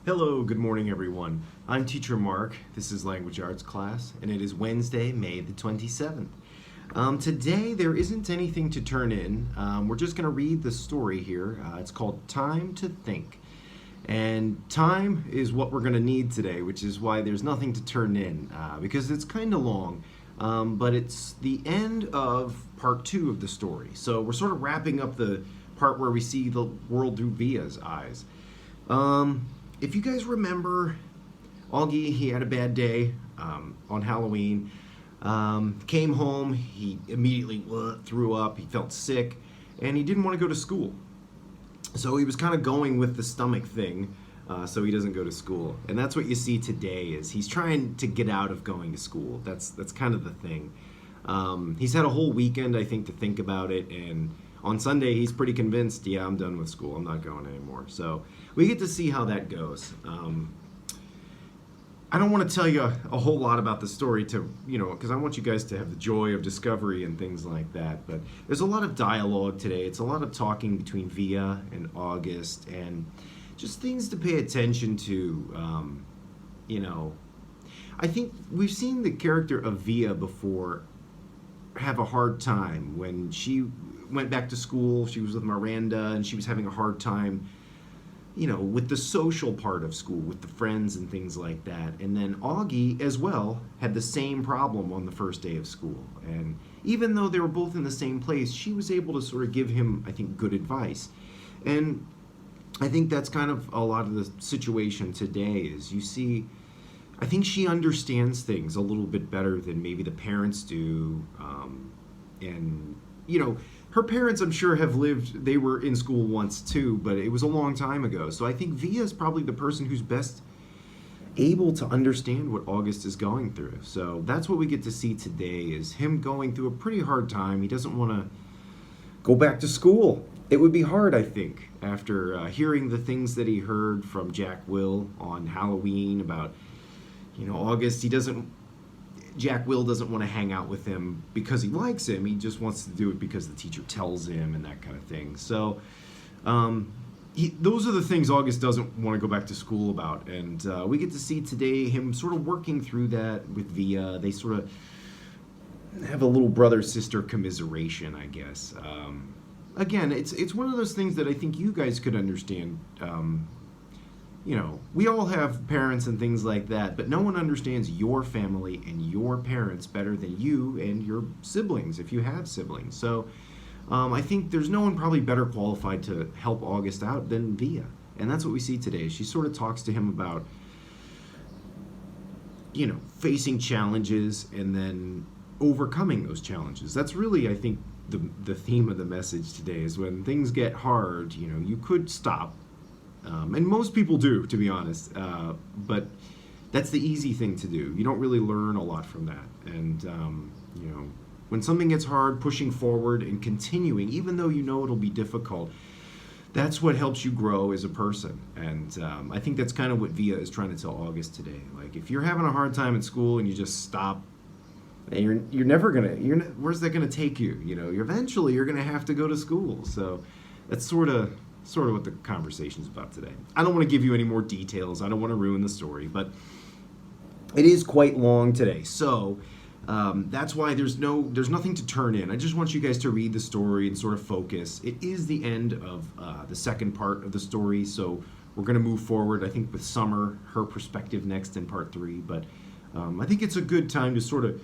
Hello, good morning everyone. I'm Teacher Mark. This is Language Arts class, and it is Wednesday, May the 27th. Today there isn't anything to turn in. We're just going to read the story here. It's called Time to Think. And time is what we're going to need today, which is why there's nothing to turn in, because it's kind of long. But it's the end of part 2 of the story. So we're sort of wrapping up the part where we see the world through Via's eyes. If you guys remember, Augie, he had a bad day on Halloween. Came home, he immediately threw up, he felt sick, and he didn't want to go to school. So he was kind of going with the stomach thing, so he doesn't go to school. And that's what you see today, is he's trying to get out of going to school. That's kind of the thing. He's had a whole weekend, I think, to think about it, and on Sunday he's pretty convinced, yeah, I'm done with school, I'm not going anymore. So we get to see how that goes. I don't want to tell you a whole lot about the story because I want you guys to have the joy of discovery and things like that. But there's a lot of dialogue today. It's a lot of talking between Via and August, and just things to pay attention to. I think we've seen the character of Via before have a hard time. When she went back to school, she was with Miranda, and she was having a hard time with the social part of school, with the friends and things like that. And then Augie, as well, had the same problem on the first day of school. And even though they were both in the same place, she was able to sort of give him, I think, good advice. And I think that's kind of a lot of the situation today, is you see, I think she understands things a little bit better than maybe the parents do. Her parents, I'm sure, they were in school once too, but it was a long time ago. So I think Via is probably the person who's best able to understand what August is going through. So that's what we get to see today, is him going through a pretty hard time. He doesn't want to go back to school. It would be hard, I think, after hearing the things that he heard from Jack Will on Halloween about, August. Jack Will doesn't want to hang out with him because he likes him. He just wants to do it because the teacher tells him and that kind of thing. So those are the things August doesn't want to go back to school about. And we get to see today him sort of working through that with Via. They sort of have a little brother-sister commiseration, I guess. Again, it's one of those things that I think you guys could understand. We all have parents and things like that, but no one understands your family and your parents better than you and your siblings, if you have siblings. So I think there's no one probably better qualified to help August out than Via. And that's what we see today. She sort of talks to him about, facing challenges and then overcoming those challenges. That's really, I think, the theme of the message today, is when things get hard, you could stop. And most people do, to be honest, but that's the easy thing to do. You don't really learn a lot from that. And, when something gets hard, pushing forward and continuing, even though it'll be difficult, that's what helps you grow as a person. And I think that's kind of what Via is trying to tell August today. Like, if you're having a hard time at school and you just stop, and you're never where's that gonna take you? Eventually you're gonna have to go to school. So that's sort of what the conversation is about today. I don't want to give you any more details. I don't want to ruin the story, but it is quite long today. So that's why there's nothing to turn in. I just want you guys to read the story and sort of focus. It is the end of the second part of the story, so we're going to move forward, I think, with Summer, her perspective next in part 3. But I think it's a good time to sort of,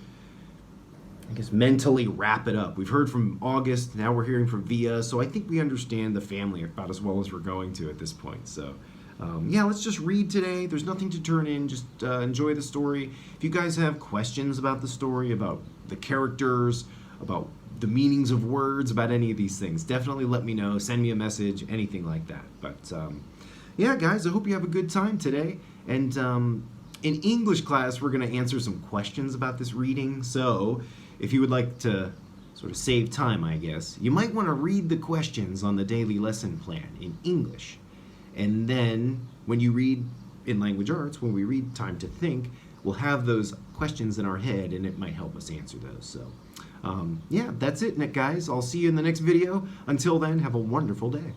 mentally wrap it up. We've heard from August, now we're hearing from Via, so I think we understand the family about as well as we're going to at this point. So, let's just read today. There's nothing to turn in, just enjoy the story. If you guys have questions about the story, about the characters, about the meanings of words, about any of these things, definitely let me know. Send me a message, anything like that. But, guys, I hope you have a good time today. And in English class, we're going to answer some questions about this reading, so if you would like to sort of save time, I guess, you might want to read the questions on the daily lesson plan in English. And then when you read in Language Arts, when we read Time to Think, we'll have those questions in our head, and it might help us answer those. So, that's it, guys. I'll see you in the next video. Until then, have a wonderful day.